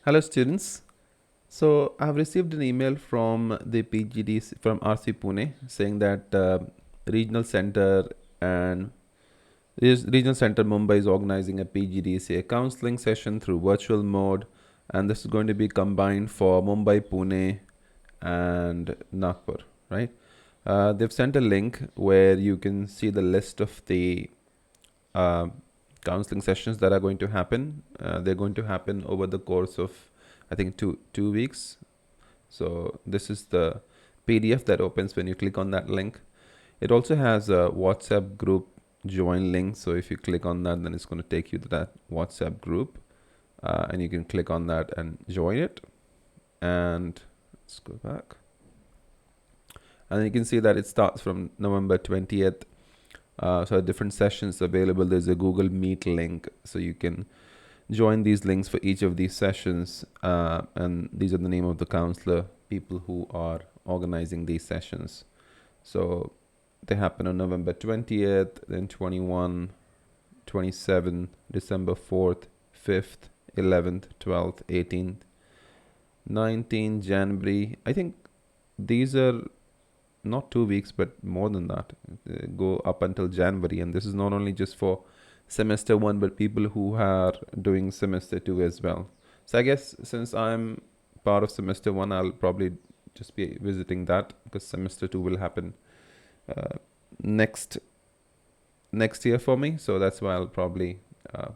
Hello students. So I've received an email from the PGDC from RC Pune saying that regional center and regional center Mumbai is organizing a PGDCA counseling session through virtual mode, and this is going to be combined for Mumbai, Pune, and Nagpur. Right? They've sent a link where you can see the list of the uh, counseling sessions that are going to happen. They're going to happen over the course of, I think, two weeks. So this is the PDF that opens when you click on that link. It also has a WhatsApp group join link. So if you click on that, then it's going to take you to that WhatsApp group, and you can click on that and join it. And let's go back. And you can see that it starts from November 20th. So different sessions available. There's a Google Meet link, so you can join these links for each of these sessions, and these are the name of the counselor people who are organizing these sessions. So they happen on November 20th, then 21, 27, December 4th, 5th, 11th, 12th, 18th, 19th, January. I think these are not 2 weeks, but more than that. Go up until January, and this is not only just for semester 1, but people who are doing semester 2 as well. So I guess since I'm part of semester 1, I'll probably just be visiting that, because semester 2 will happen next year for me. So that's why I'll probably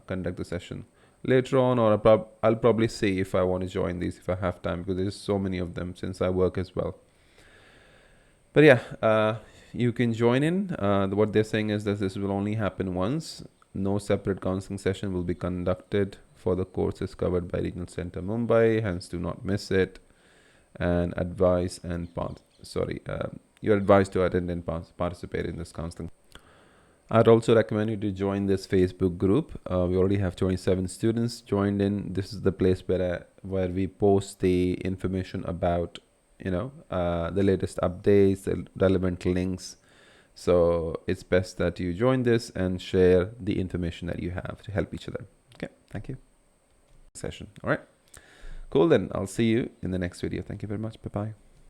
conduct the session later on, or I'll probably see if I want to join these if I have time, because there's so many of them since I work as well. But yeah, you can join in. What they're saying is that this will only happen once. No separate counseling session will be conducted for the courses covered by Regional Center Mumbai. Hence, do not miss it. And you're advised to attend and participate in this counseling. I'd also recommend you to join this Facebook group. We already have 27 students joined in. This is the place where we post the information about the latest updates, the relevant links. So it's best that you join this and share the information that you have to help each other. Okay, thank you. Session. All right, cool. Then I'll see you in the next video. Thank you very much. Bye bye.